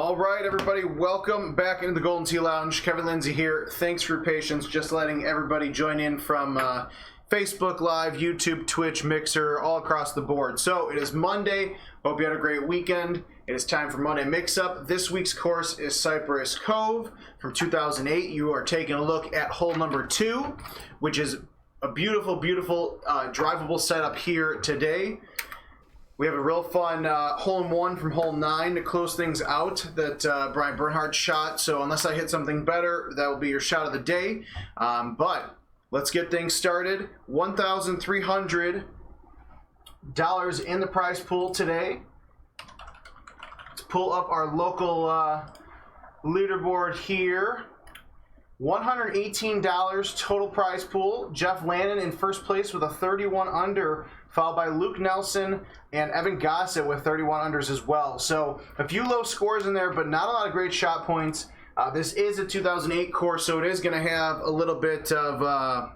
All right, everybody, welcome back into the Golden Tee Lounge. Kevin Lindsay here. Thanks for your patience. Just letting everybody join in from Facebook Live, YouTube, Twitch, Mixer, all across the board. So it is Monday. Hope you had a great weekend. It is time for Monday Mix-Up. This week's course is Cypress Cove from 2008. You are taking a look at hole number 2, which is a beautiful, beautiful drivable setup here today. We have a real fun hole-in-one from hole 9 to close things out that Brian Bernhardt shot. So unless I hit something better, that will be your shot of the day. But let's get things started. $1,300 in the prize pool today. Let's pull up our local leaderboard here. $118 total prize pool. Jeff Lannon in first place with a 31 under, followed by Luke Nelson and Evan Gossett with 31 unders as well. So a few low scores in there, but not a lot of great shot points. This is a 2008 course, so it is going to have a little bit of a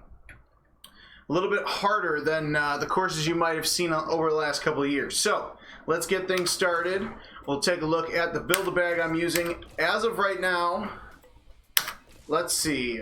little bit harder than the courses you might have seen over the last couple of years. So let's get things started. We'll take a look at the Build-A-Bag I'm using as of right now. Let's see.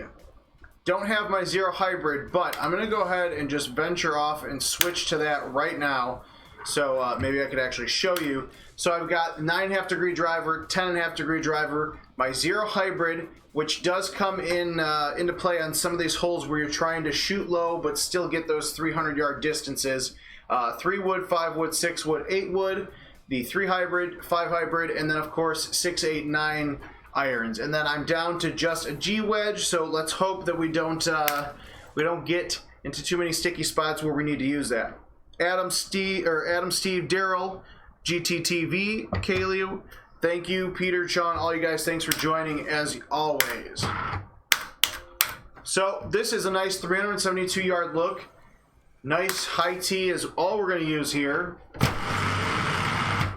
Don't have my Zero Hybrid, but I'm going to go ahead and just venture off and switch to that right now. So maybe I could actually show you. So I've got 9.5 degree driver, 10.5 degree driver, my Zero Hybrid, which does come in into play on some of these holes where you're trying to shoot low but still get those 300-yard distances. 3 wood, 5 wood, 6 wood, 8 wood, the 3 hybrid, 5 hybrid, and then of course 6, 8, 9 irons. And then I'm down to just a G wedge, so let's hope that we don't get into too many sticky spots where we need to use that. Adam, Steve, Daryl, GTTV, Kaleu, thank you, Peter, Sean, all you guys, thanks for joining as always. So this is a nice 372-yard look. Nice high tee is all we're going to use here.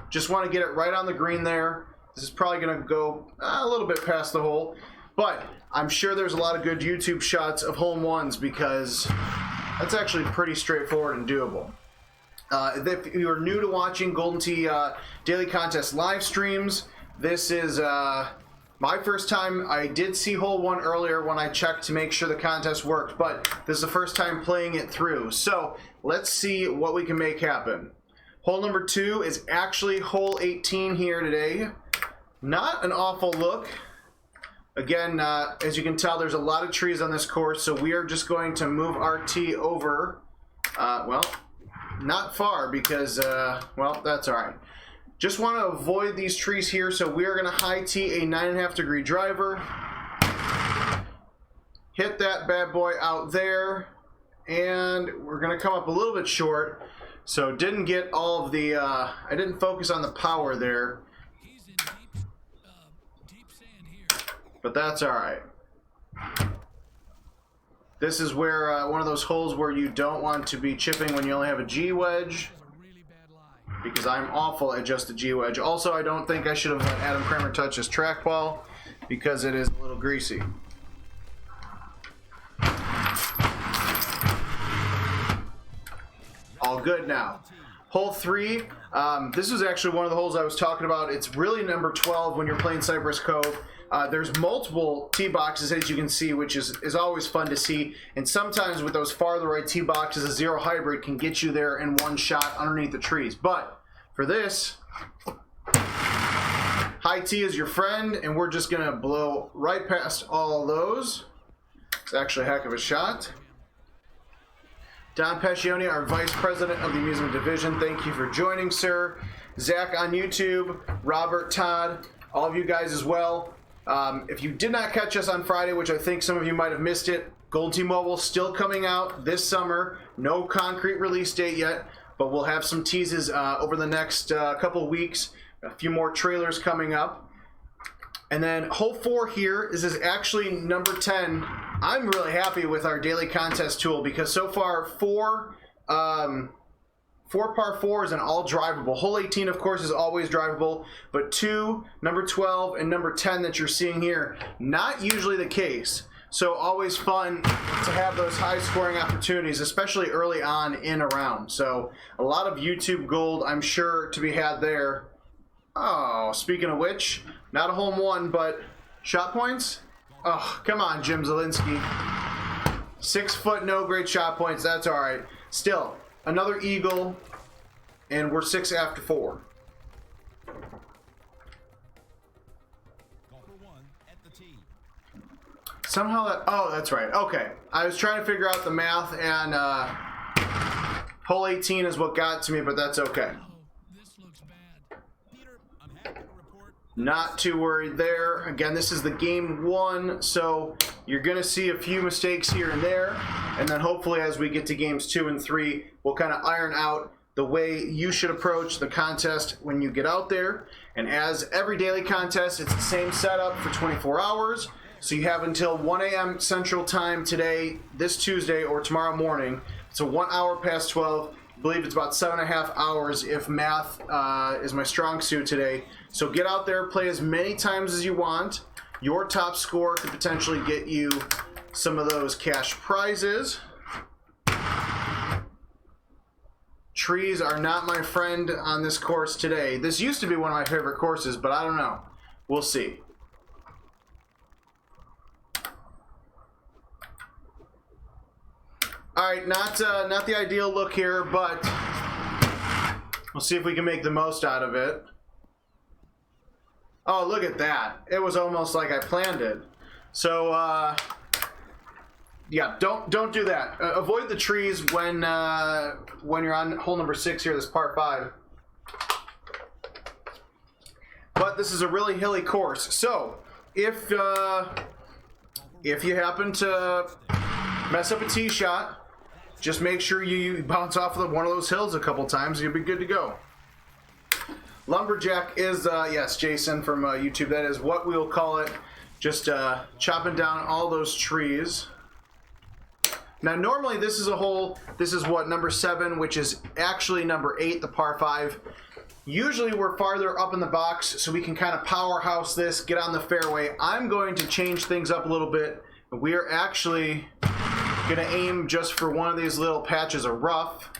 Just want to get it right on the green there. This is probably going to go a little bit past the hole, but I'm sure there's a lot of good YouTube shots of hole-in-ones because that's actually pretty straightforward and doable. If you are new to watching Golden Tee Daily Contest live streams, this is my first time. I did see hole 1 earlier when I checked to make sure the contest worked, but this is the first time playing it through. So let's see what we can make happen. Hole number 2 is actually hole 18 here today. Not an awful look. Again, as you can tell, there's a lot of trees on this course, so we are just going to move our tee over. Well, not far because, well, that's all right. Just want to avoid these trees here, so we are going to high tee a 9.5 degree driver. Hit that bad boy out there, and we're going to come up a little bit short. So didn't get all of the, I didn't focus on the power there. But that's all right. This is where one of those holes where you don't want to be chipping when you only have a G wedge, because I'm awful at just a G wedge. Also, I don't think I should have let Adam Kramer touch his trackball because it is a little greasy. All good now. Hole 3. This was actually one of the holes I was talking about. It's really number 12 when you're playing Cypress Cove. There's multiple tee boxes, as you can see, which is always fun to see. And sometimes with those farther right tee boxes, a Zero Hybrid can get you there in one shot underneath the trees. But for this, high tee is your friend, and we're just going to blow right past all of those. It's actually a heck of a shot. Don Pescioni, our Vice President of the Amusement Division, thank you for joining, sir. Zach on YouTube, Robert, Todd, all of you guys as well. If you did not catch us on Friday, which I think some of you might have missed it, Golden Tee Mobile still coming out this summer. No concrete release date yet, but we'll have some teases over the next couple of weeks. A few more trailers coming up. And then hole 4 here is actually number 10. I'm really happy with our daily contest tool because so far 4 par 4s and all drivable. Hole 18, of course, is always drivable, but 2, number 12, and number 10 that you're seeing here, not usually the case. So always fun to have those high scoring opportunities, especially early on in a round. So a lot of YouTube gold, I'm sure, to be had there. Oh, speaking of which, Not a home run, but shot points? Oh, come on, Jim Zielinski. 6 foot, no great shot points. That's all right. Still, another eagle, and we're 6 after 4. Somehow that... Oh, that's right. Okay. I was trying to figure out the math, and hole 18 is what got to me, but that's okay. Not too worried there. Again, this is the game 1, so you're going to see a few mistakes here and there, and then hopefully as we get to games 2 and 3, we'll kind of iron out the way you should approach the contest when you get out there. And as every daily contest, it's the same setup for 24 hours. So you have until 1 a.m. Central Time today, this Tuesday, or tomorrow morning. So 1 hour past 12. I believe it's about 7.5 hours if math is my strong suit today. So get out there, play as many times as you want. Your top score could potentially get you some of those cash prizes. Trees are not my friend on this course today. This used to be one of my favorite courses, but I don't know. We'll see. All right, not the ideal look here, but we'll see if we can make the most out of it. Oh, look at that. It was almost like I planned it. So, yeah, don't do that. Avoid the trees when you're on hole number 6 here, this par 5. But this is a really hilly course. So, if you happen to mess up a tee shot, just make sure you bounce off of one of those hills a couple times. You'll be good to go. Lumberjack is, yes, Jason from YouTube. That is what we'll call it. Just chopping down all those trees. Now, normally this is a hole. This is what, number 7, which is actually number 8, the par 5. Usually we're farther up in the box, so we can kind of powerhouse this, get on the fairway. I'm going to change things up a little bit. We are actually going to aim just for one of these little patches of rough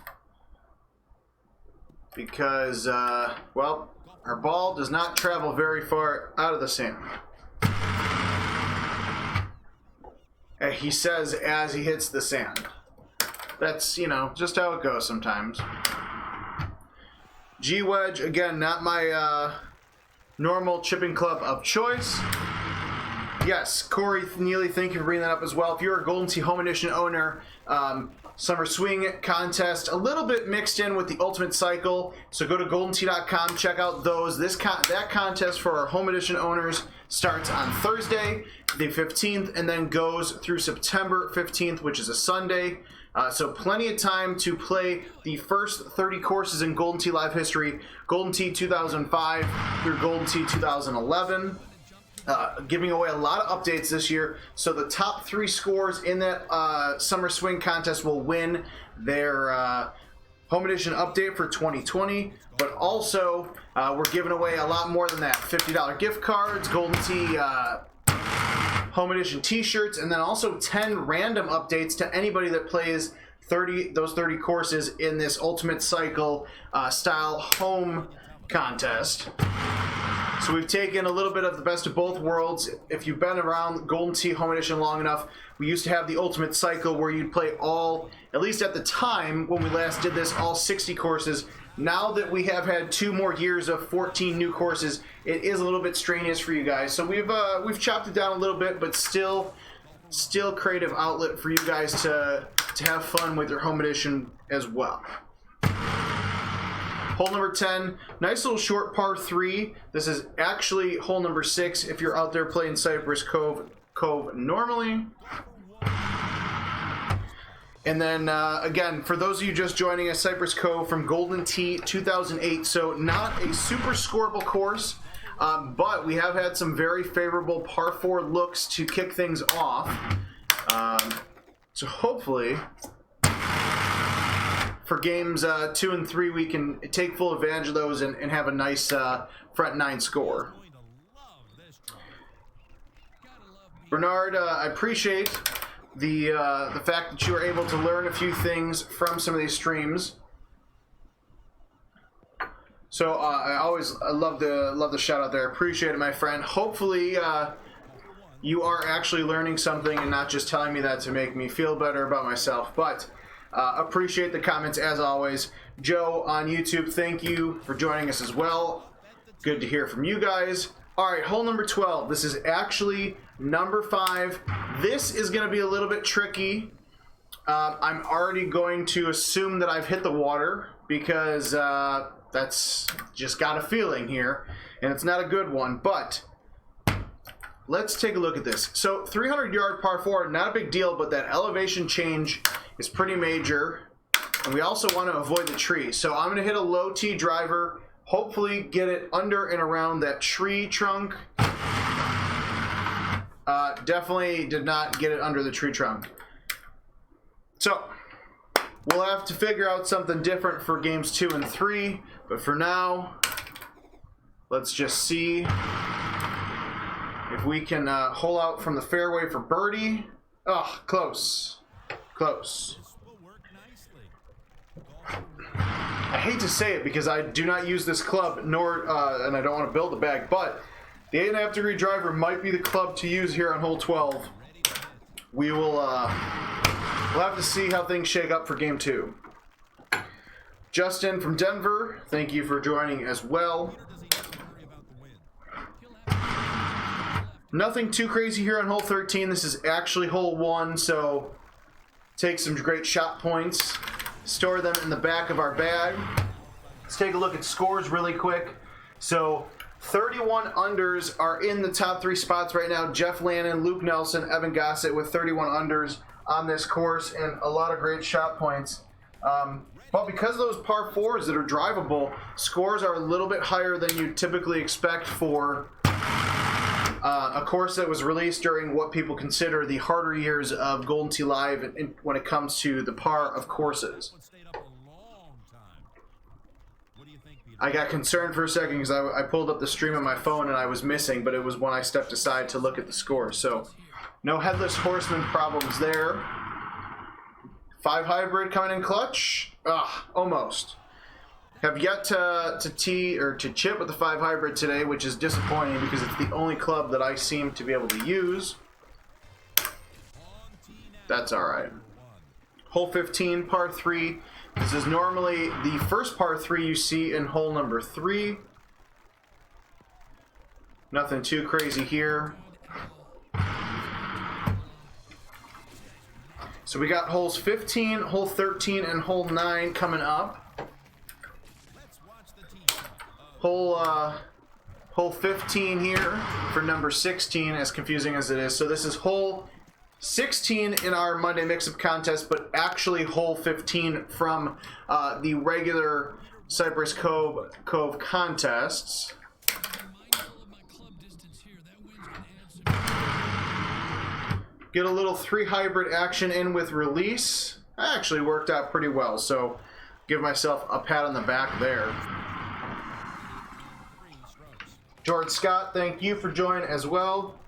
because, well, our ball does not travel very far out of the sand. He says as he hits the sand. That's, you know, just how it goes sometimes. G-Wedge, again, not my normal chipping club of choice. Yes, Corey Neely, thank you for bringing that up as well. If you're a Golden Tee Home Edition owner, Summer Swing Contest, a little bit mixed in with the Ultimate Cycle. So go to goldentee.com, check out those. That contest for our Home Edition owners starts on Thursday, the 15th, and then goes through September 15th, which is a Sunday. So plenty of time to play the first 30 courses in Golden Tee Live history, Golden Tee 2005 through Golden Tee 2011. Giving away a lot of updates this year. So the top 3 scores in that Summer Swing Contest will win their Home Edition update for 2020. But also, we're giving away a lot more than that. $50 gift cards, Golden Tee Home Edition t-shirts, and then also 10 random updates to anybody that plays those 30 courses in this Ultimate Cycle style home contest. So we've taken a little bit of the best of both worlds. If you've been around Golden Tee Home Edition long enough, we used to have the Ultimate Cycle where you'd play all, at least at the time when we last did this, all 60 courses. Now that we have had 2 more years of 14 new courses, it is a little bit strenuous for you guys. So we've chopped it down a little bit, but still creative outlet for you guys to have fun with your Home Edition as well. Hole number 10, nice little short par 3. This is actually hole number 6 if you're out there playing Cypress Cove normally. And then, again, for those of you just joining us, Cypress Cove from Golden Tee 2008. So not a super scoreable course, but we have had some very favorable par 4 looks to kick things off. So hopefully, for games 2 and 3, we can take full advantage of those and have a nice front 9 score. Bernard, I appreciate the fact that you were able to learn a few things from some of these streams. So I love the shout out there. Appreciate it, my friend. Hopefully you are actually learning something and not just telling me that to make me feel better about myself. But appreciate the comments as always. Joe on YouTube, thank you for joining us as well. Good to hear from you guys. All right, hole number 12. This is actually number 5. This is going to be a little bit tricky. I'm already going to assume that I've hit the water because that's just got a feeling here, and it's not a good one. But let's take a look at this. So 300-yard par 4, not a big deal, but that elevation change is pretty major. And we also want to avoid the tree. So I'm going to hit a low tee driver, hopefully get it under and around that tree trunk. Definitely did not get it under the tree trunk. So we'll have to figure out something different for games 2 and 3. But for now, let's just see if we can hole out from the fairway for birdie. Oh, close. Close. I hate to say it because I do not use this club, nor and I don't want to build a bag, but the 8.5 degree driver might be the club to use here on hole 12. We will we'll have to see how things shake up for game 2. Justin from Denver, thank you for joining as well. Nothing too crazy here on hole 13. This is actually hole 1, so take some great shot points, store them in the back of our bag. Let's take a look at scores really quick. So 31 unders are in the top 3 spots right now. Jeff Lannon, Luke Nelson, Evan Gossett with 31 unders on this course and a lot of great shot points. But because of those par 4s that are drivable, scores are a little bit higher than you typically expect for a course that was released during what people consider the harder years of Golden Tee Live when it comes to the par of courses. I got concerned for a second because I pulled up the stream on my phone and I was missing, but it was when I stepped aside to look at the score. So no headless horseman problems there. 5 hybrid coming in clutch. Almost. Have yet to tee or to chip with the 5 hybrid today, which is disappointing because it's the only club that I seem to be able to use. That's all right. Hole 15, par 3. This is normally the first par 3 you see in hole number 3. Nothing too crazy here. So we got holes 15, hole 13, and hole 9 coming up. Hole 15 here for number 16, as confusing as it is. So this is hole 16 in our Monday Mix-Up contest, but actually hole 15 from the regular Cypress Cove contests. Get a little 3 hybrid action in with release. That actually worked out pretty well, so give myself a pat on the back there. George Scott, thank you for joining as well.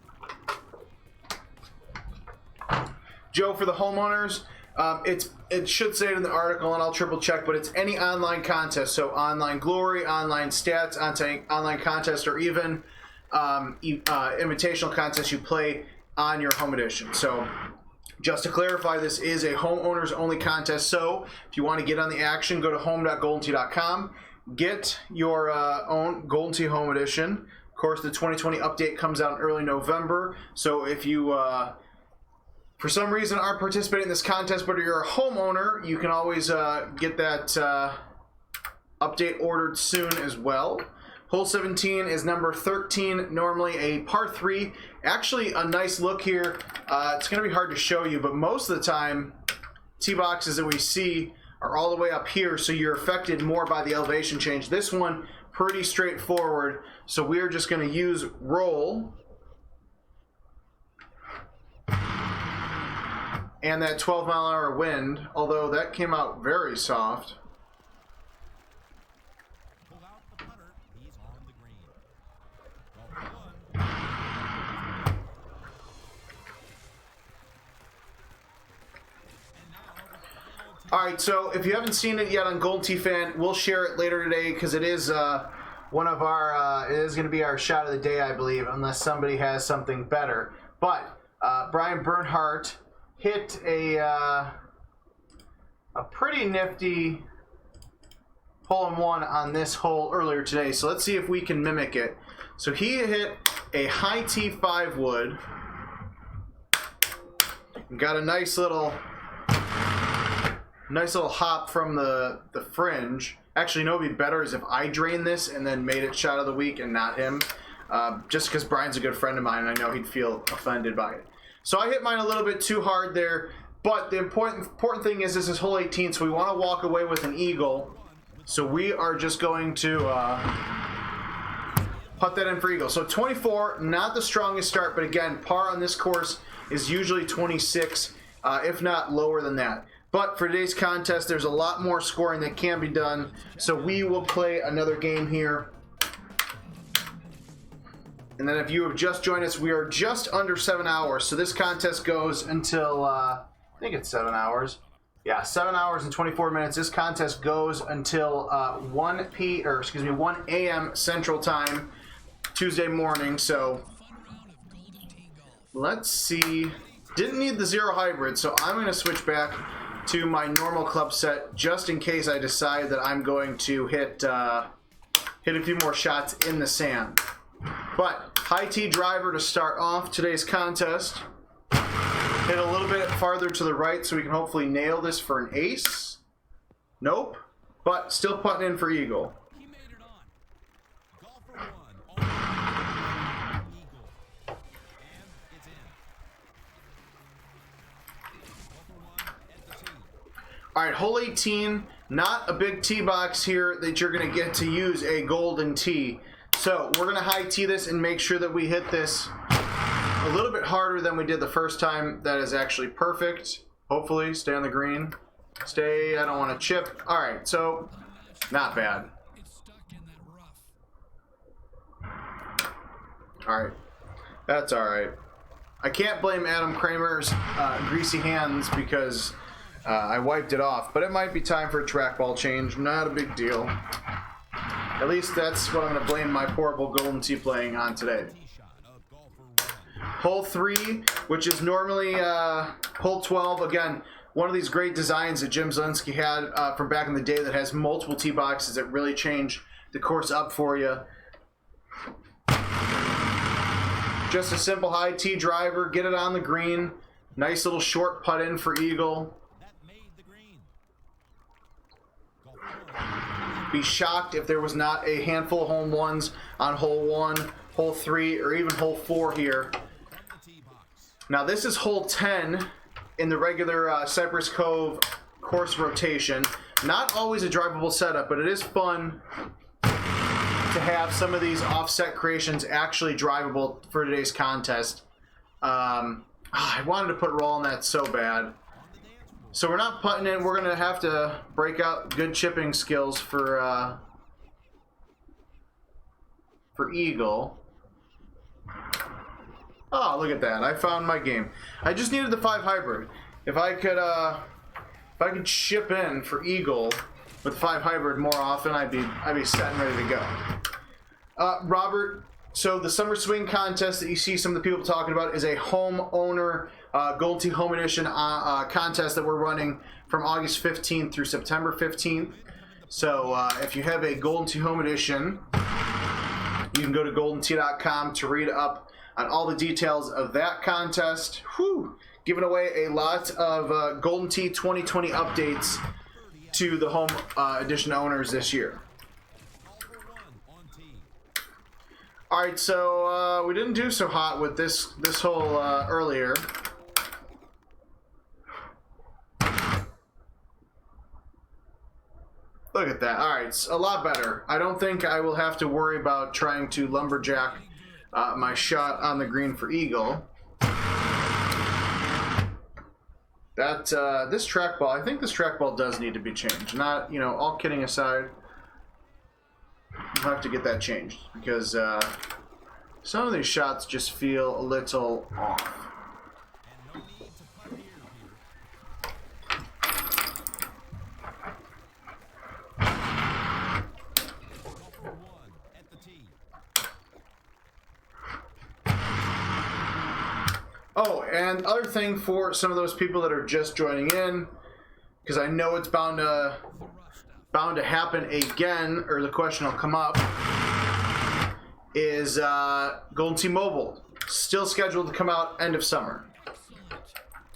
Joe, for the homeowners, it should say it in the article, and I'll triple check, but it's any online contest. So online glory, online stats, online contest, or even invitational contest you play on your home edition. So just to clarify, this is a homeowners only contest. So if you want to get on the action, go to home.goldentee.com. Get your own Golden Tee Home Edition. Of course, the 2020 update comes out in early November. So if you, for some reason, aren't participating in this contest, but you're a homeowner, you can always get that update ordered soon as well. Hole 17 is number 13, normally a par 3. Actually, a nice look here. It's going to be hard to show you, but most of the time, tee boxes that we see are all the way up here, so you're affected more by the elevation change. This one, pretty straightforward, so we're just going to use roll and that 12-mile-an-hour wind, although that came out very soft. All right, so if you haven't seen it yet on Golden Tee Fan, we'll share it later today because it is one of our. It is going to be our shot of the day, I believe, unless somebody has something better. But Brian Bernhardt hit a pretty nifty hole-in-one on this hole earlier today. So let's see if we can mimic it. So he hit a high tee 5 wood. Got a nice little hop from the fringe. Actually, no, it'd be better is if I drained this and then made it shot of the week and not him. Just because Brian's a good friend of mine and I know he'd feel offended by it. So I hit mine a little bit too hard there. But the important thing is this is hole 18, so we want to walk away with an eagle. So we are just going to putt that in for eagle. So 24, not the strongest start, but again, par on this course is usually 26, if not lower than that. But for today's contest, there's a lot more scoring that can be done. So we will play another game here. And then if you have just joined us, we are just under 7 hours. So this contest goes until, I think it's 7 hours. Yeah, 7 hours and 24 minutes. This contest goes until 1 a.m. Central Time, Tuesday morning. So let's see. Didn't need the zero hybrid, so I'm going to switch back to my normal club set just in case I decide that I'm going to hit a few more shots in the sand. But high tee driver to start off today's contest. Hit a little bit farther to the right so we can hopefully nail this for an ace. Nope, but still putting in for eagle. All right, hole 18, not a big tee box here that you're going to get to use a golden tee. So we're going to high tee this and make sure that we hit this a little bit harder than we did the first time. That is actually perfect. Hopefully, stay on the green. Stay, I don't want to chip. All right, so not bad. All right, that's all right. I can't blame Adam Kramer's greasy hands because I wiped it off, but it might be time for a trackball change. Not a big deal. At least that's what I'm going to blame my horrible golden tee playing on today. Hole 3, which is normally hole 12. Again, one of these great designs that Jim Zielinski had from back in the day that has multiple tee boxes that really change the course up for you. Just a simple high tee driver, get it on the green. Nice little short putt in for eagle. Be shocked if there was not a handful of home ones on hole 1, hole 3, or even hole 4 here. Now this is hole 10 in the regular Cypress Cove course rotation. Not always a drivable setup, but it is fun to have some of these offset creations actually drivable for today's contest. I wanted to put roll on that so bad. So we're not putting in. We're going to have to break out good chipping skills for eagle. Oh, look at that! I found my game. I just needed the 5 hybrid. If I could chip in for eagle with 5 hybrid more often, I'd be set and ready to go. Robert. So the Summer Swing contest that you see some of the people talking about is a homeowner Gold Tee Home Edition contest that we're running from August 15th through September 15th. So if you have a Golden Tee Home Edition, you can go to goldentee.com to read up on all the details of that contest. Whew! Giving away a lot of Golden Tee 2020 updates to the Home Edition owners this year. All right, so we didn't do so hot with this hole earlier. Look at that. All right, it's a lot better. I don't think I will have to worry about trying to lumberjack my shot on the green for eagle. That this trackball, I think this trackball does need to be changed. Not, you know, all kidding aside, I'll have to get that changed because some of these shots just feel a little off. and other thing for some of those people that are just joining in, because I know it's bound to happen again, or the question will come up, is Golden Tee Mobile still scheduled to come out end of summer?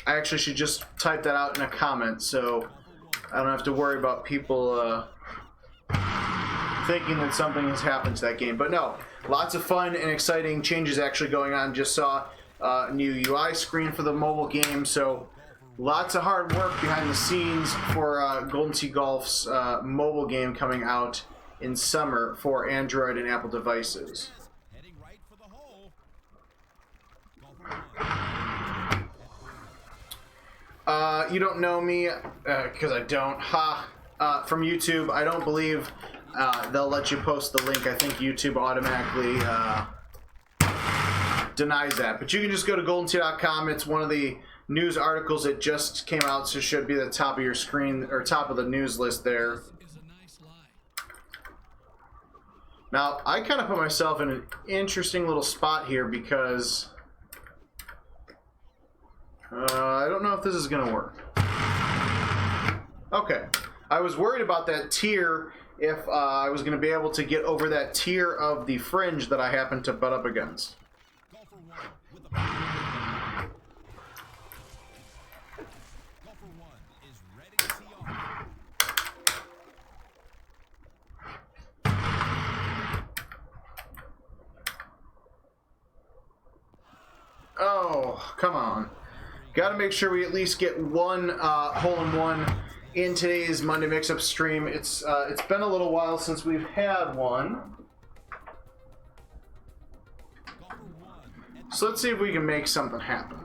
I actually should just type that out in a comment, so I don't have to worry about people thinking that something has happened to that game. But no, lots of fun and exciting changes actually going on. Just saw a new UI screen for the mobile game, so lots of hard work behind the scenes for Golden Tee Golf's mobile game coming out in summer for Android and Apple devices. You don't know me, because I don't. From YouTube, I don't believe they'll let you post the link. I think YouTube automatically denies that. But you can just go to goldentee.com. It's one of the news articles that just came out, so it should be at the top of your screen, or top of the news list there. Now, I kind of put myself in an interesting little spot here because I don't know if this is going to work. Okay. I was worried about that tier, if I was going to be able to get over that tier of the fringe that I happen to butt up against. Oh, come on. Got to make sure we at least get one hole-in-one in today's Monday Mix-Up stream. It's been a little while since we've had one. So let's see if we can make something happen.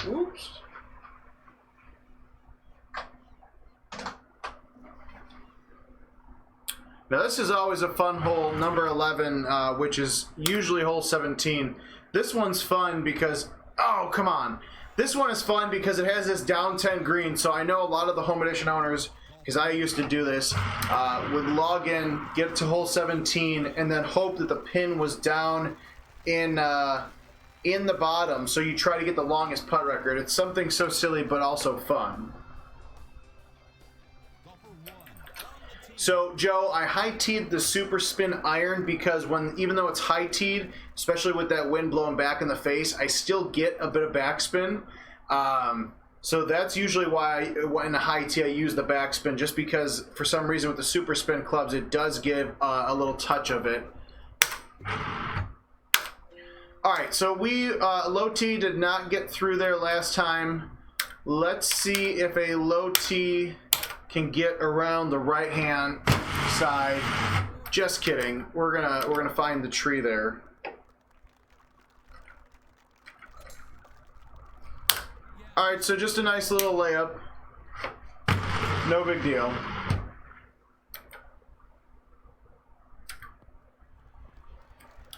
Oops. Now this is always a fun hole, number 11, which is usually hole 17. This one's fun because, oh, come on. This one is fun because it has this down 10 green, so I know a lot of the home edition owners, because I used to do this, would log in, get to hole 17, and then hope that the pin was down in the bottom, so you try to get the longest putt record. It's something so silly, but also fun. So, Joe, I high-teed the super spin iron because even though it's high-teed, especially with that wind blowing back in the face, I still get a bit of backspin. So that's usually why in the high tee I use the backspin, just because for some reason with the super spin clubs it does give a little touch of it. Alright, so we, low tee did not get through there last time. Let's see if a low tee can get around the right hand side. Just kidding. We're gonna find the tree there. Alright, so just a nice little layup. No big deal.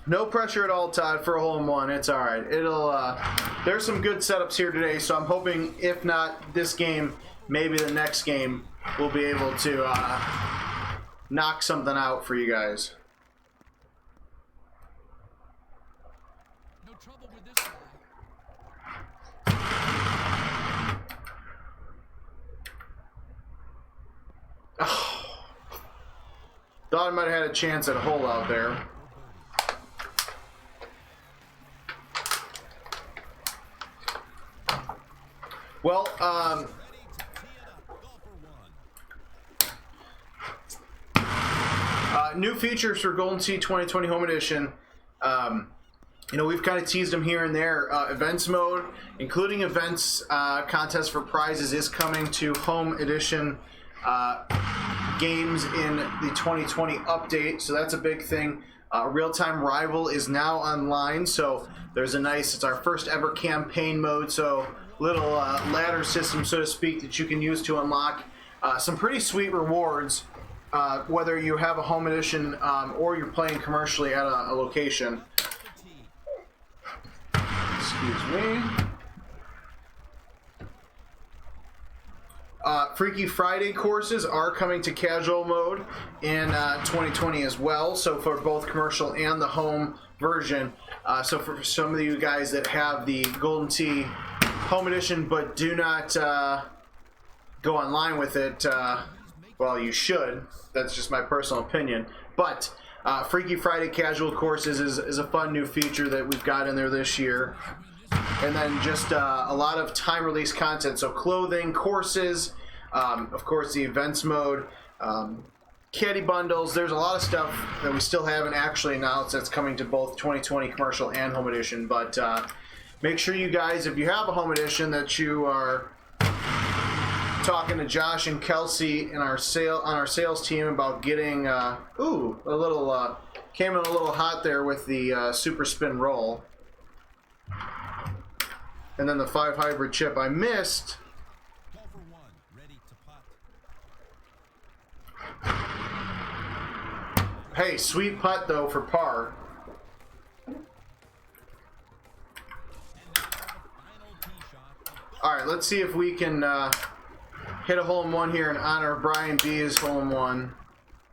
No pressure at all, Todd, for a hole-in-one. It's alright. There's some good setups here today, so I'm hoping, if not this game, maybe the next game, we'll be able to knock something out for you guys. No trouble with this guy. Oh. Thought I might have had a chance at a hole out there. Well, new features for Golden Tee 2020 Home Edition. You know, we've kind of teased them here and there. Events mode, including events, contest for prizes, is coming to Home Edition games in the 2020 update, so that's a big thing. Real-time rival is now online, so there's a nice, it's our first ever campaign mode, so little ladder system, so to speak, that you can use to unlock some pretty sweet rewards, whether you have a Home Edition or you're playing commercially at a location. Excuse me. Freaky Friday courses are coming to casual mode in 2020 as well. So for both commercial and the home version. So for some of you guys that have the Golden Tee Home Edition but do not go online with it, well, you should. That's just my personal opinion. But Freaky Friday casual courses is a fun new feature that we've got in there this year. And then just a lot of time release content. So clothing, courses, of course the events mode, caddy bundles. There's a lot of stuff that we still haven't actually announced that's coming to both 2020 commercial and home edition. But make sure you guys, if you have a home edition, that you are talking to Josh and Kelsey in our sales team about getting a little came in a little hot there with the super spin roll. And then the 5 hybrid chip I missed. Call for one, ready to putt. Hey, sweet putt though for par. All right, let's see if we can hit a hole in one here in honor of Brian B's hole in one.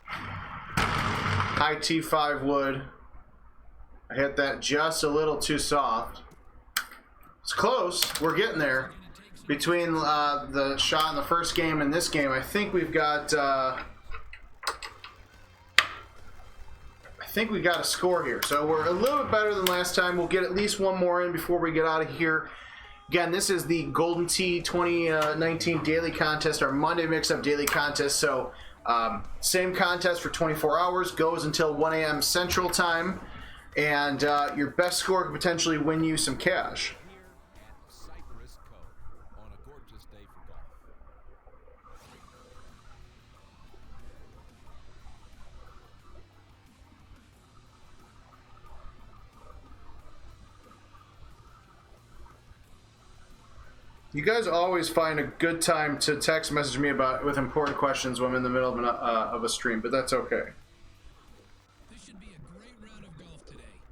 High T5 wood. I hit that just a little too soft. It's close. We're getting there. Between the shot in the first game and this game, I think we've got a score here. So we're a little bit better than last time. We'll get at least one more in before we get out of here. Again, this is the Golden Tee 2019 Daily Contest, our Monday Mix-Up Daily Contest. So same contest for 24 hours, goes until 1 a.m. Central Time. And your best score could potentially win you some cash. Cypress Cove on a gorgeous day for golf. You guys always find a good time to text message me with important questions when I'm in the middle of a stream, but that's okay. This should be a great round of golf today.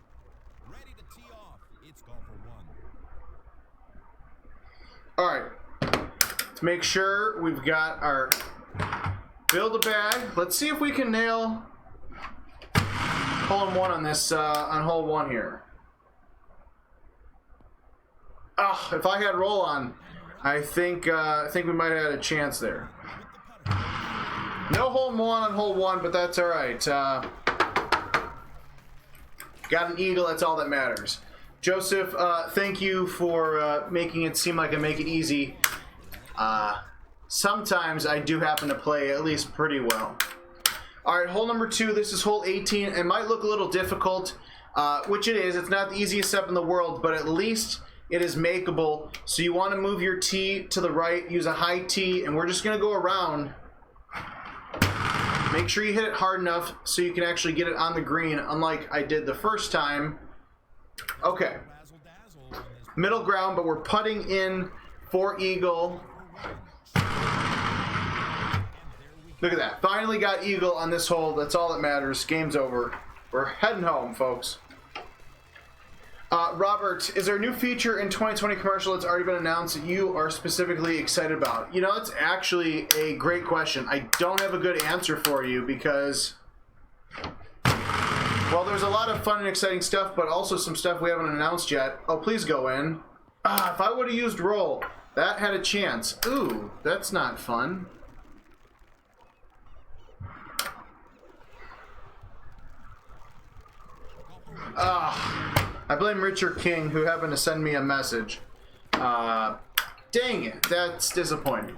Ready to tee off. It's call for one. All right, to make sure we've got our build a bag. Let's see if we can nail hole in one on this on hole one here. Oh, if I had roll on, I think we might have had a chance there. No hole in one on hole one, but that's all right. Got an eagle. That's all that matters. Joseph, thank you for making it seem like I make it easy. Sometimes I do happen to play at least pretty well. All right, hole number 2. This is hole 18. It might look a little difficult, which it is. It's not the easiest step in the world, but at least it is makeable. So you want to move your tee to the right, use a high tee, and we're just going to go around. Make sure you hit it hard enough so you can actually get it on the green, unlike I did the first time. Okay. Middle ground, but we're putting in for eagle. Look at that. Finally got eagle on this hole. That's all that matters. Game's over. We're heading home, folks. Robert, is there a new feature in 2020 commercial that's already been announced that you are specifically excited about? You know, it's actually a great question. I don't have a good answer for you because, well, there's a lot of fun and exciting stuff, but also some stuff we haven't announced yet. Oh, please go in. If I would have used roll, that had a chance. Ooh, that's not fun. I blame Richard King, who happened to send me a message. Dang it, that's disappointing.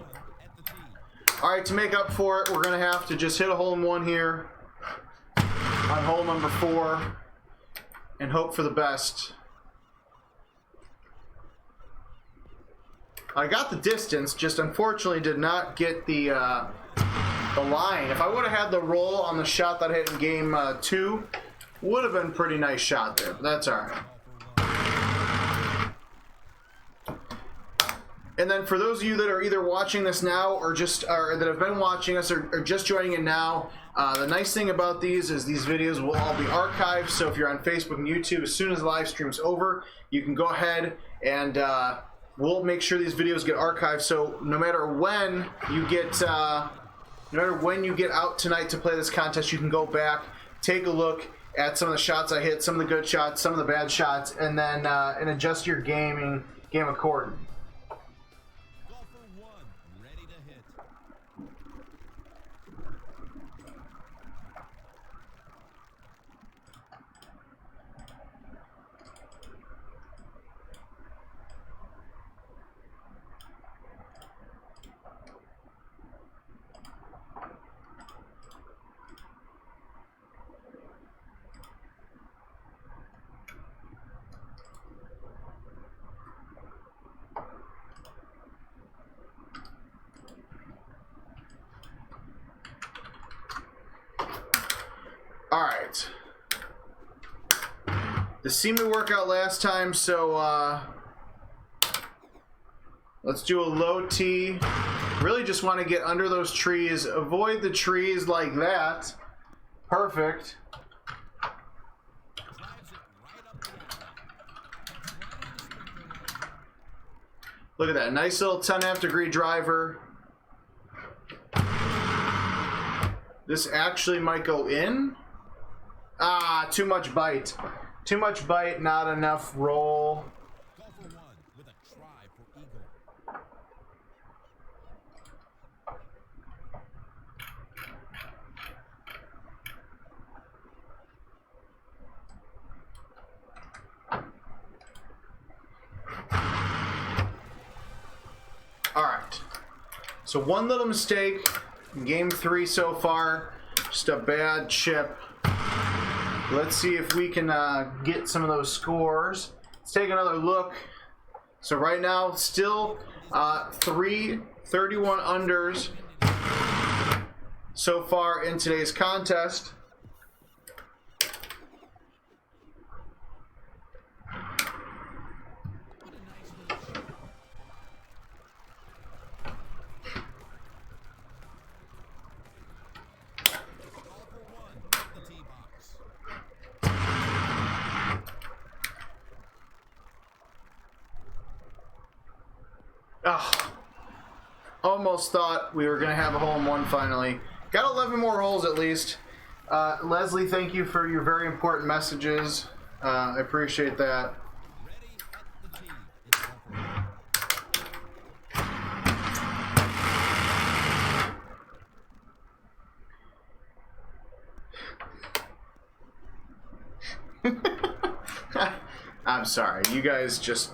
Alright, to make up for it, we're going to have to just hit a hole in one here on hole number 4 and hope for the best. I got the distance, just unfortunately did not get the line. If I would have had the roll on the shot that I hit in game 2, would have been a pretty nice shot there, but that's all right. And then for those of you that are either watching this now or that have been watching us or just joining in now, the nice thing about these is these videos will all be archived. So if you're on Facebook and YouTube, as soon as the live stream's over, you can go ahead and we'll make sure these videos get archived. So no matter when you get out tonight to play this contest, you can go back, take a look at some of the shots I hit, some of the good shots, some of the bad shots, and then and adjust your game accordingly. Golfer 1, ready to hit. All right. This seemed to work out last time, so let's do a low tee. Really just want to get under those trees. Avoid the trees like that. Perfect. Drives it right up the wall. Look at that. Nice little 10.5 degree driver. This actually might go in. Ah, too much bite. Too much bite, not enough roll. Golfer 1 with a try for eagle. All right. So one little mistake in game 3 so far. Just a bad chip. Let's see if we can get some of those scores. Let's take another look. So right now, still 3 31 unders so far in today's contest. Golfer 1 at the tee box. Oh, almost thought we were going to have a hole-in-one finally. Got 11 more holes at least. Leslie, thank you for your very important messages. I appreciate that. Ready at the tee. It's golfer 1. I'm sorry. You guys just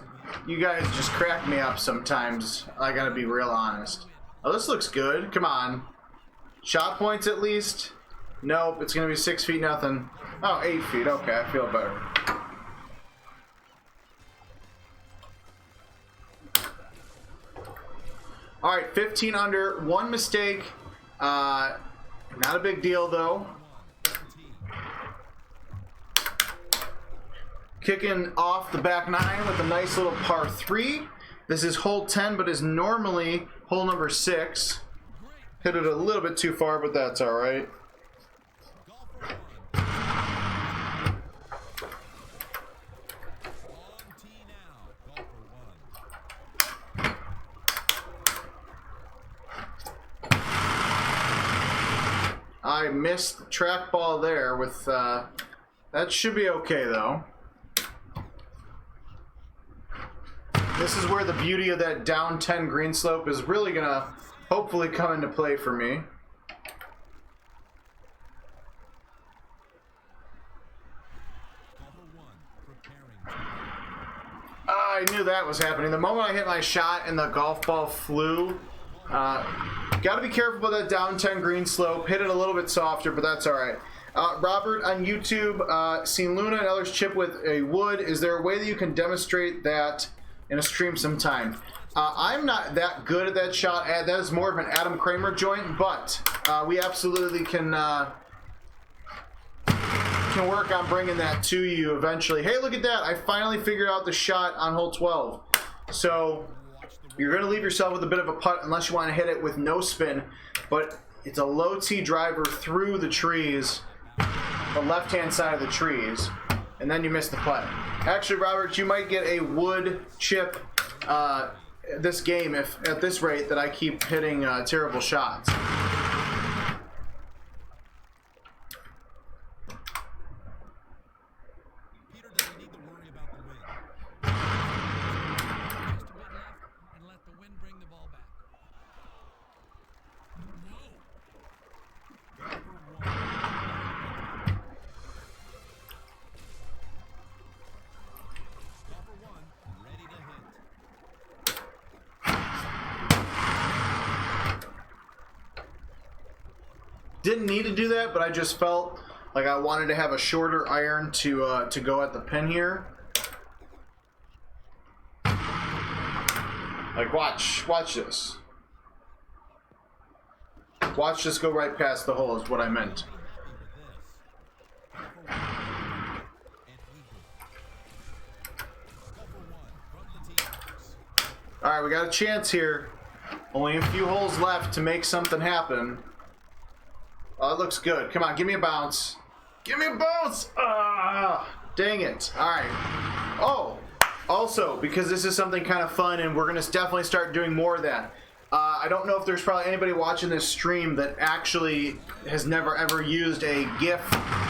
crack me up sometimes. I gotta be real honest. Oh, this looks good. Come on. Shot points at least? Nope, it's gonna be 6 feet nothing. Oh, 8 feet. Okay, I feel better. All right, 15 under, one mistake. Not a big deal though. Kicking off the back 9 with a nice little par 3. This is hole 10, but is normally hole number 6. Hit it a little bit too far, but that's all right. Golfer 1. On tee now. Golfer 1. I missed the trackball there with, that should be okay though. This is where the beauty of that down 10 green slope is really gonna hopefully come into play for me. Golfer 1 preparing. I knew that was happening. The moment I hit my shot and the golf ball flew, got to be careful about that down 10 green slope. Hit it a little bit softer, but that's all right. Robert on YouTube, seen Luna and others chip with a wood. Is there a way that you can demonstrate that in a stream sometime? I'm not that good at that shot. That is more of an Adam Kramer joint, but we absolutely can work on bringing that to you eventually. Hey, look at that. I finally figured out the shot on hole 12. So You're going to leave yourself with a bit of a putt unless you want to hit it with no spin, but it's a low tee driver through the trees, the left-hand side of the trees, and then you miss the putt. Actually, Robert, you might get a wood chip this game if at this rate that I keep hitting terrible shots. Peter doesn't need to worry about the wind. Just a bit left and let the wind bring the ball back. Golfer one, ready to hit. Didn't need to do that, but I just felt like I wanted to have a shorter iron to go at the pin here. Like watch this. Watch this go right past the hole is what I meant. All right, we got a chance here. Only a few holes left to make something happen. Oh, it looks good. Come on, give me a bounce. Give me a bounce! Ah, dang it. All right. Oh, also, because this is something kind of fun, and we're going to definitely start doing more of that. I don't know if there's probably anybody watching this stream that actually has never ever used a GIF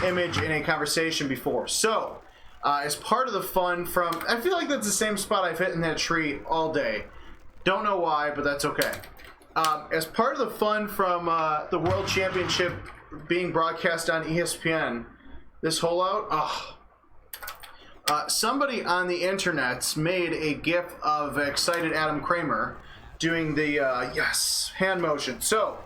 image in a conversation before. So, as part of the fun from... I feel like that's the same spot I've hit in that tree all day. Don't know why, but that's okay. As part of the fun from the World Championship being broadcast on ESPN, this hole out, somebody on the internet made a GIF of excited Adam Kramer doing the yes hand motion. So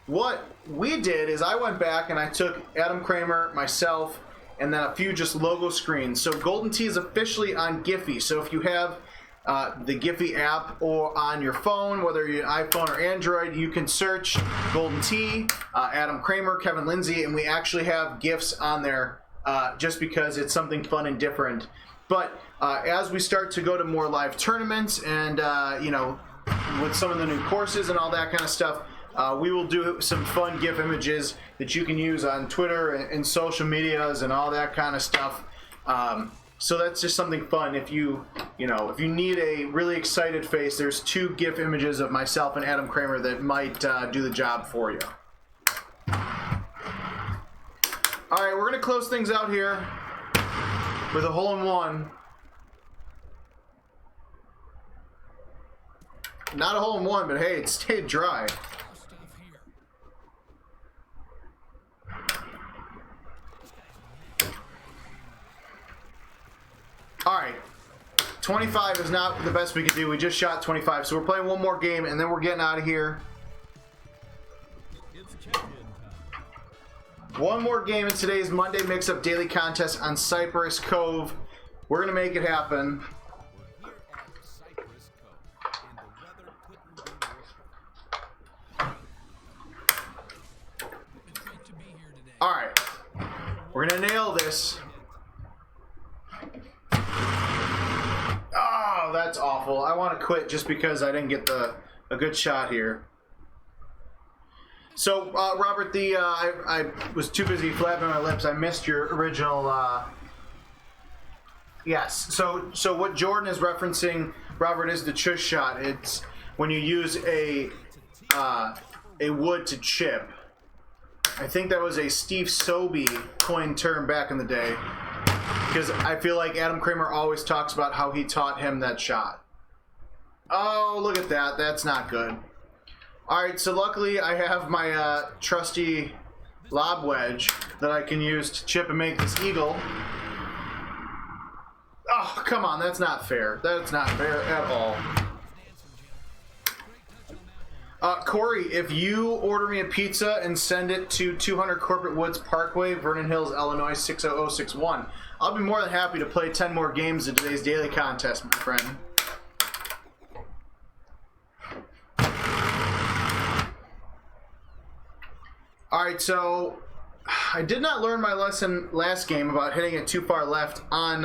what we did is I went back and I took Adam Kramer, myself, and then a few just logo screens. So Golden Tee is officially on Giphy. So if you have the Giphy app or on your phone, whether you're iPhone or Android, you can search Golden Tee, Adam Kramer, Kevin Lindsay, and we actually have GIFs on there just because it's something fun and different. But as we start to go to more live tournaments and, you know, with some of the new courses and all that kind of stuff, we will do some fun GIF images that you can use on Twitter and social medias and all that kind of stuff. So that's just something fun. If you need a really excited face, there's 2 GIF images of myself and Adam Kramer that might do the job for you. All right, we're gonna close things out here with a hole-in-one. Not a hole-in-one, but hey, it stayed dry. Stuff here. All right, 25 is not the best we could do. We just shot 25, so we're playing one more game, and then we're getting out of here. It's check-in time. One more game in today's Monday Mix-Up Daily Contest on Cypress Cove. We're going to make it happen. We're here at Cypress Cove, and the weather couldn't be worse. It's great to be here today. All right, we're going to nail this. Oh, that's awful. I want to quit just because I didn't get a good shot here. So, Robert, I was too busy flapping my lips. I missed your original. Yes. So what Jordan is referencing, Robert, is the chush shot. It's when you use a wood to chip. I think that was a Steve Sobey coined term back in the day, because I feel like Adam Kramer always talks about how he taught him that shot. Oh, look at that. That's not good. All right, so luckily I have my trusty lob wedge that I can use to chip and make this eagle. Oh, come on. That's not fair. That's not fair at all. Corey, if you order me a pizza and send it to 200 Corporate Woods Parkway, Vernon Hills, Illinois 60061, I'll be more than happy to play 10 more games in today's daily contest, my friend. Alright, so I did not learn my lesson last game about hitting it too far left on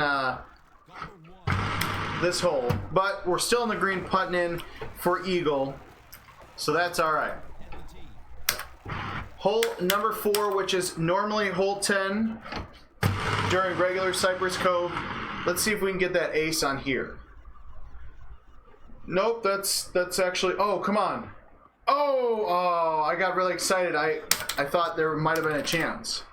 this hole, but we're still in the green putting in for eagle, so that's all right. Hole number 4, which is normally hole 10 during regular Cypress Cove. Let's see if we can get that ace on here. Nope, that's actually, oh, come on. Oh, I got really excited. I thought there might have been a chance.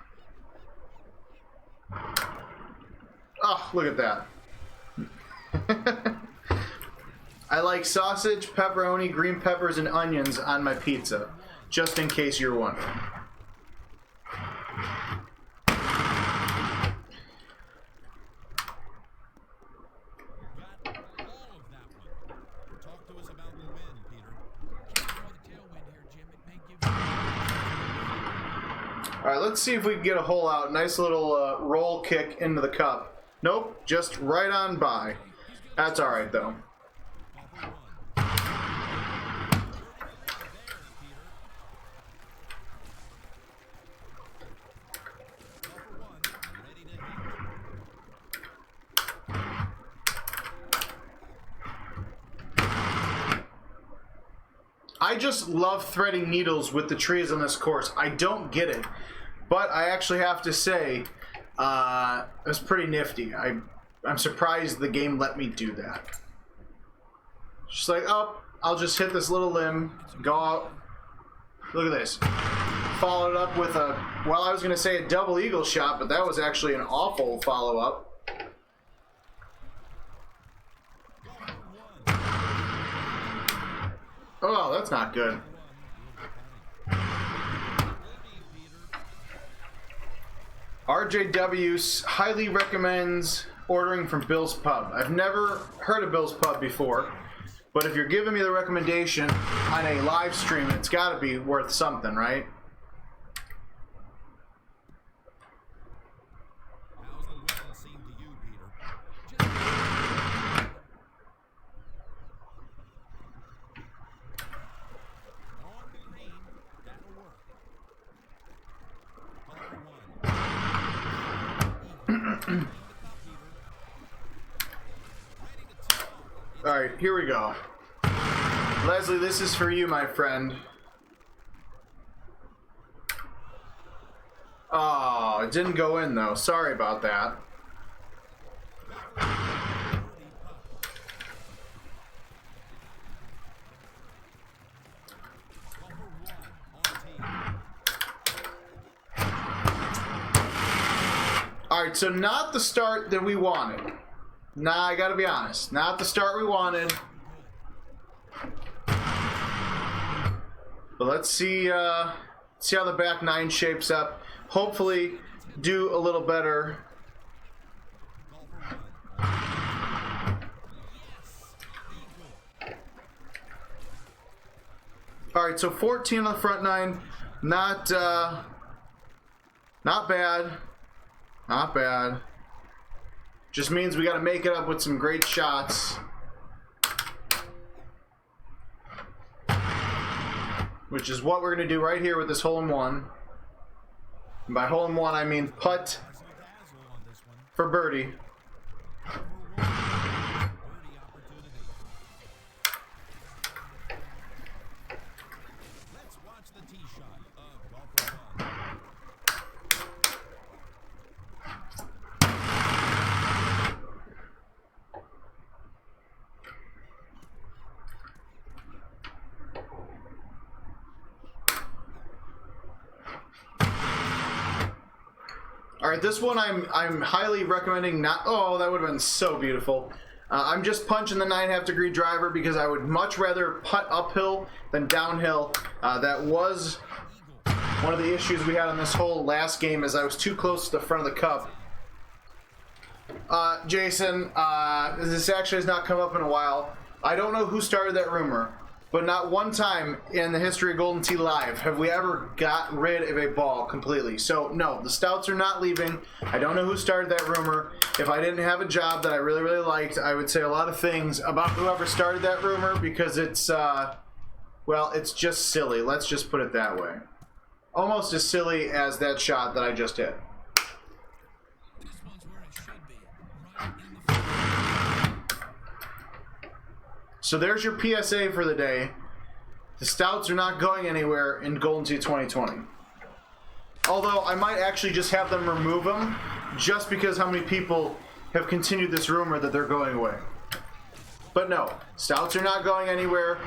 Oh, look at that. I like sausage, pepperoni, green peppers, and onions on my pizza, just in case you're wondering. Alright, let's see if we can get a hole out. Nice little roll kick into the cup. Nope, just right on by. That's alright, though. I just love threading needles with the trees on this course. I don't get it, but I actually have to say it was pretty nifty. I'm surprised the game let me do that. Just like, oh, I'll just hit this little limb, go out. Look at this. Followed up with a, well, I was going to say a double eagle shot, but that was actually an awful follow-up. Oh, that's not good. RJW highly recommends ordering from Bill's Pub. I've never heard of Bill's Pub before, but if you're giving me the recommendation on a live stream, it's got to be worth something, right? Alright, here we go. Leslie, this is for you, my friend. Oh, it didn't go in, though. Sorry about that. Alright, so not the start that we wanted. Nah, I gotta be honest. Not the start we wanted. But let's see how the back 9 shapes up. Hopefully do a little better. Alright, so 14 on the front 9. Not bad. Not bad. Just means we got to make it up with some great shots. Which is what we're going to do right here with this hole-in-one. And by hole-in-one, I mean putt for birdie. Alright, this one I'm highly recommending not... Oh, that would have been so beautiful. I'm just punching the 9.5 degree driver because I would much rather putt uphill than downhill. That was one of the issues we had on this whole last game, is I was too close to the front of the cup. Jason, this actually has not come up in a while. I don't know who started that rumor, but not one time in the history of Golden Tee Live have we ever got rid of a ball completely. So, no, the Stouts are not leaving. I don't know who started that rumor. If I didn't have a job that I really, really liked, I would say a lot of things about whoever started that rumor, because it's, well, it's just silly. Let's just put it that way. Almost as silly as that shot that I just hit. This one's where it should be. Right in the So there's your PSA for the day. The Stouts are not going anywhere in Golden Tee 2020. Although I might actually just have them remove them, just because how many people have continued this rumor that they're going away. But no, Stouts are not going anywhere.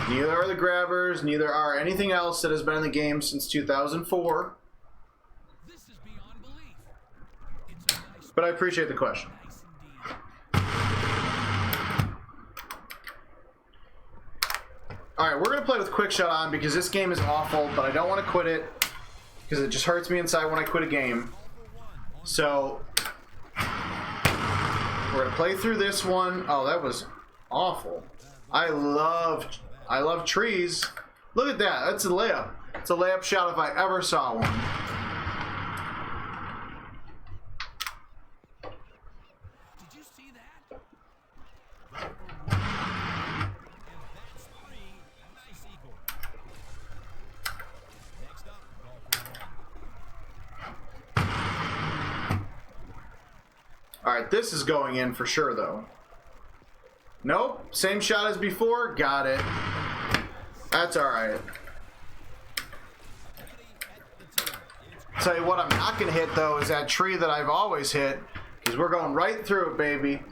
Neither are the Grabbers, neither are anything else that has been in the game since 2004. This is beyond belief. It's a nice, But I appreciate the question. nice indeed. Alright, we're going to play with Quick Shot on because this game is awful, but I don't want to quit it because it just hurts me inside when I quit a game. So, we're going to play through this one. Oh, that was awful. I love trees. Look at that. That's a layup. It's a layup shot if I ever saw one. Did you see that? And that's 3. Nice eagle. Next up, golfer 1. Alright, this is going in for sure, though. Nope. Same shot as before. Got it. That's alright. Tell you what I'm not going to hit, though, is that tree that I've always hit. Because we're going right through it, baby.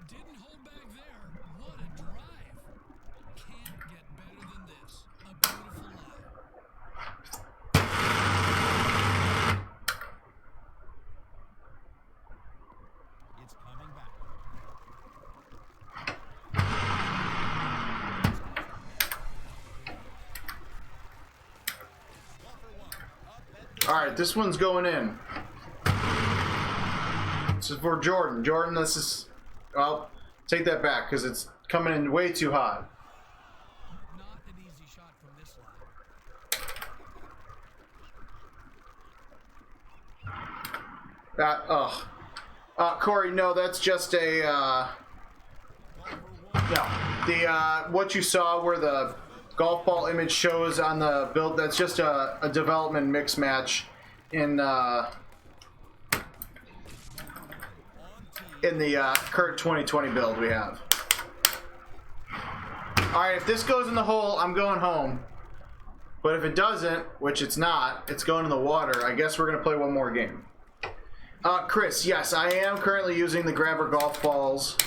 Didn't hold back there. What a drive. Can't get better than this. A beautiful line. It's coming back. Golfer 1. Up at the Alright, this one's going in. This is for Jordan. Jordan, this is... I'll take that back because it's coming in way too hot. Not an easy shot from this line. That, ugh. Corey, no, that's just a, no. What you saw where the golf ball image shows on the build, that's just a development mix match in the current 2020 build we have. Alright, if this goes in the hole, I'm going home. But if it doesn't, which it's not, it's going in the water, I guess we're going to play one more game. Chris, yes, I am currently using the Grabber golf balls.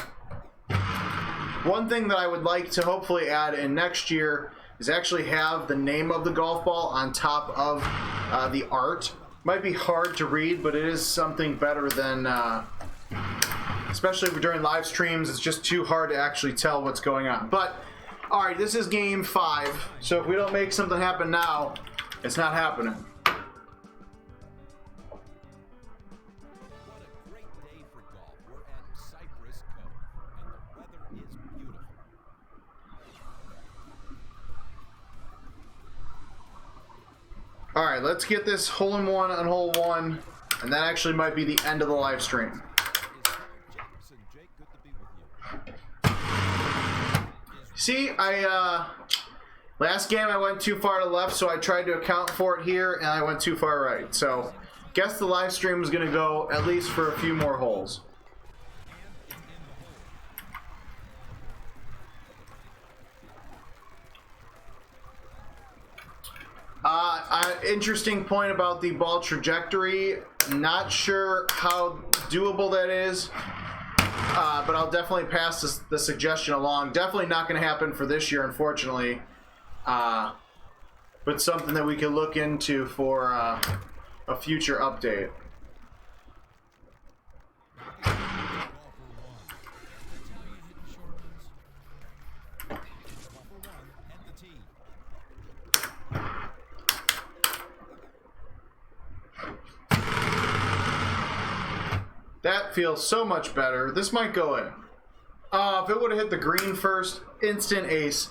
One thing that I would like to hopefully add in next year is actually have the name of the golf ball on top of the art. Might be hard to read, but it is something better than, especially during live streams, it's just too hard to actually tell what's going on. But, alright, this is game 5, so if we don't make something happen now, it's not happening. What a great day for golf. We're at Cypress Cove, and the weather is beautiful. Alright, let's get this hole-in-one on hole 1, and that actually might be the end of the live stream. Is Jacobson. Jake, good to be with you. See, last game I went too far to the left, so I tried to account for it here, and I went too far right. So, guess the live stream is going to go at least for a few more holes. Interesting point about the ball trajectory. Not sure how doable that is, but I'll definitely pass the suggestion along. Definitely not going to happen for this year, unfortunately, but something that we can look into for a future update. That's how you hit the short ones. Golfer 1 at the tee. That feels so much better. This might go in. If it would have hit the green first, instant ace.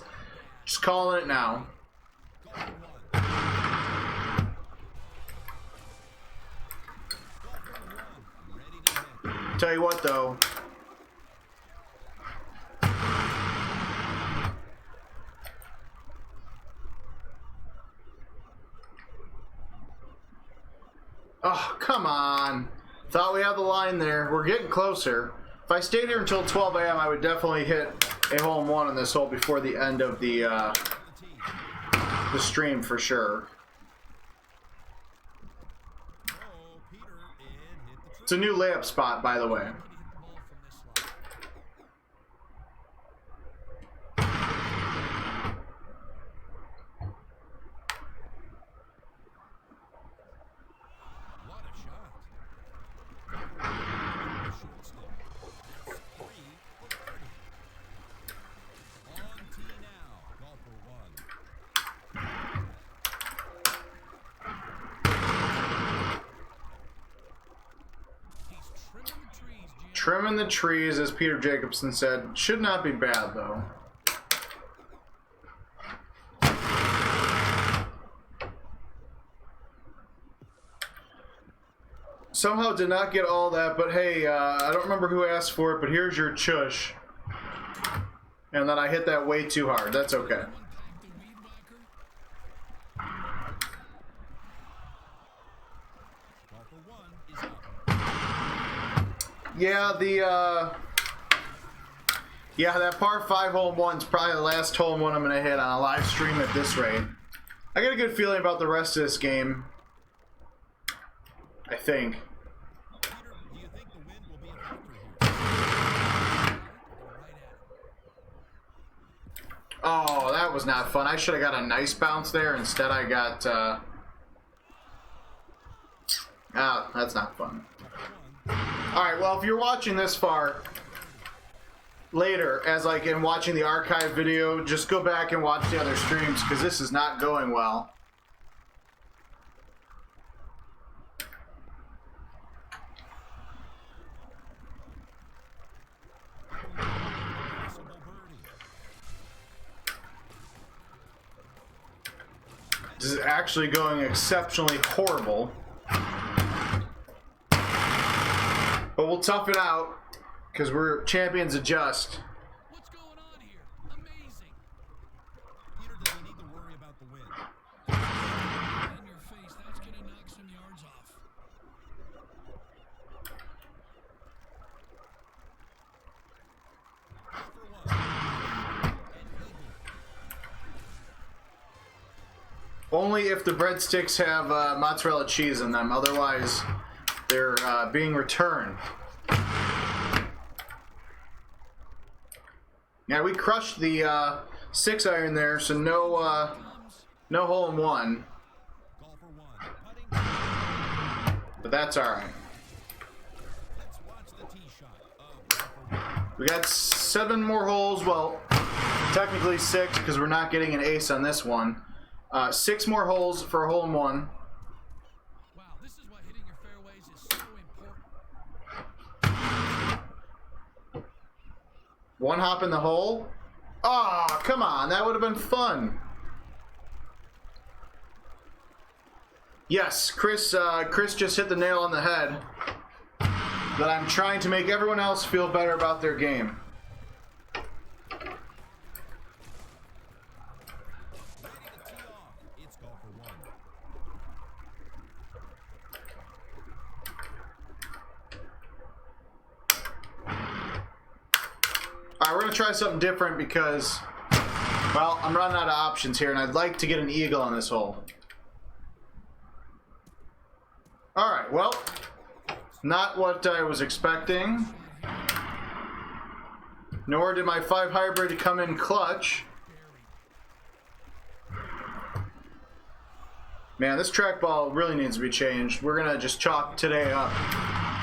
Just calling it now. Golfer 1. Golfer 1. Ready to hit. Tell you what, though. Oh, come on. Thought we had the line there. We're getting closer. If I stayed here until 12 a.m., I would definitely hit a hole in one on this hole before the end of the stream for sure. Oh, Peter, it hit the It's a new layup spot, by the way. What a shot. Short stick. That's 3 for birdie. On tee now. Golfer 1. He's trimming the trees, Jim. Trimming the trees, as Peter Jacobson said, should not be bad, though. Somehow did not get all that, but hey, I don't remember who asked for it, but here's your chush. And then I hit that way too hard. That's okay. One pack the weed whacker. Golfer 1 is up. Yeah, that par 5 hole in one's probably the last hole in one I'm gonna hit on a live stream at this rate. I got a good feeling about the rest of this game. I think. Peter, do you think the wind will be a factor here? Right at it. Oh, that was not fun. I should have got a nice bounce there. Instead, I got. That's not fun. Alright, well, if you're watching this far later, as like in watching the archive video, just go back and watch the other streams because this is not going well. Possible birdie. This is actually going exceptionally horrible. But we'll tough it out because we're champions adjust. What's going on here? Amazing. Peter, does he need to worry about the wind? In your face, that's gonna knock some yards off. Golfer 1. An eagle. Only if the breadsticks have mozzarella cheese in them. Otherwise, they're being returned. Yeah, we crushed the 6 iron there, so no hole in one. Golfer 1. Putting. But that's all right. Let's watch the tee shot of golfer 1. We got 7 more holes. Well, technically 6 because we're not getting an ace on this one. 6 more holes for a hole in one. Wow, this is why hitting your fairways is so important. One hop in the hole. Oh, come on. That would have been fun. Yes, Chris just hit the nail on the head. That I'm trying to make everyone else feel better about their game. Ready to tee off. It's golfer 1. Alright, we're going to try something different because, well, I'm running out of options here, and I'd like to get an eagle on this hole. Alright, well, not what I was expecting. Nor did my 5 hybrid come in clutch. Man, this trackball really needs to be changed. We're going to just chalk today up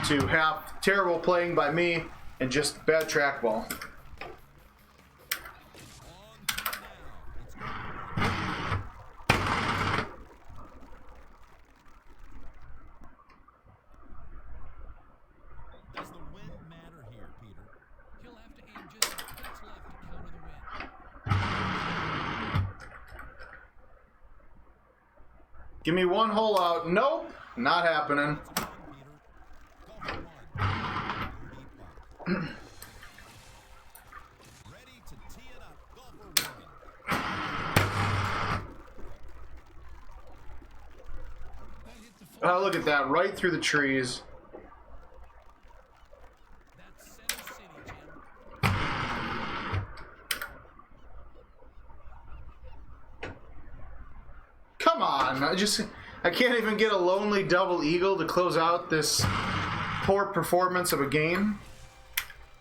to have terrible playing by me and just bad trackball. Does the wind matter here, Peter? He'll have to aim just a touch left to counter the wind. Give me one hole out. Nope, not happening. Peter. Golfer 1. Ready to tee it up. Golfer 1. That hit the full. Oh, look at that, right through the trees. That's center on. I can't even get a lonely double eagle to close out this poor performance of a game.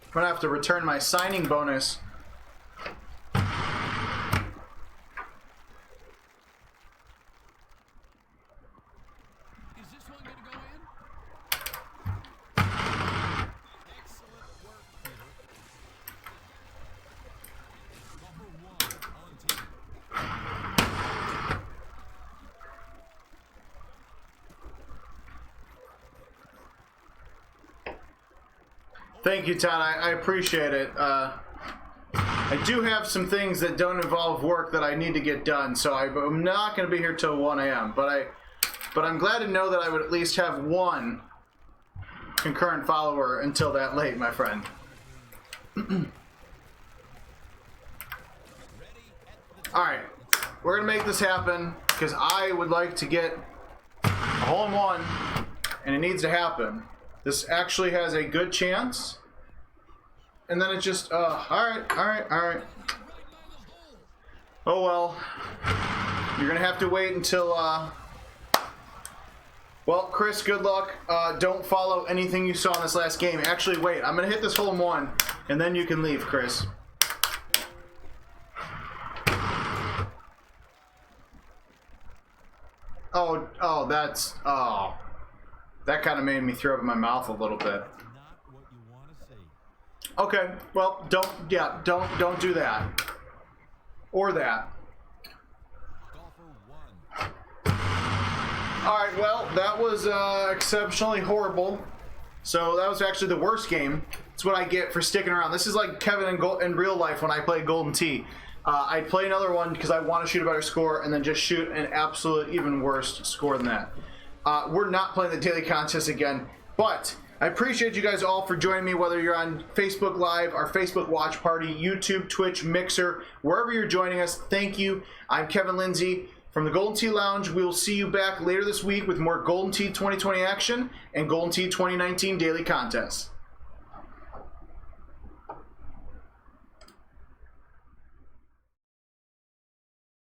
I'm gonna have to return my signing bonus. Is this one gonna go in? Excellent work, Peter. Golfer 1 on tee. Thank you, Todd. I appreciate it. I do have some things that don't involve work that I need to get done, so I'm not going to be here till 1 a.m. But I'm glad to know that I would at least have one concurrent follower until that late, my friend. All right, we're going to make this happen because I would like to get a hole-in-one, and it needs to happen. This actually has a good chance. And then it just, all right. Oh, well. You're going to have to wait until, well, Chris, good luck. Don't follow anything you saw in this last game. Actually, wait. I'm going to hit this hole-in-one, and then you can leave, Chris. Oh, that's, that kind of made me throw up in my mouth a little bit. Not what you want to see. Okay, well, don't do that. Or that. Golfer 1. Alright, well, that was exceptionally horrible. So that was actually the worst game. It's what I get for sticking around. This is like Kevin in real life when I play Golden Tee. I'd play another one because I want to shoot a better score and then just shoot an absolute even worse score than that. We're not playing the daily contest again, but I appreciate you guys all for joining me, whether you're on Facebook Live, our Facebook Watch Party, YouTube, Twitch, Mixer, wherever you're joining us. Thank you. I'm Kevin Lindsay from the Golden Tee Lounge. We will see you back later this week with more Golden Tee 2020 action and Golden Tee 2019 daily contests.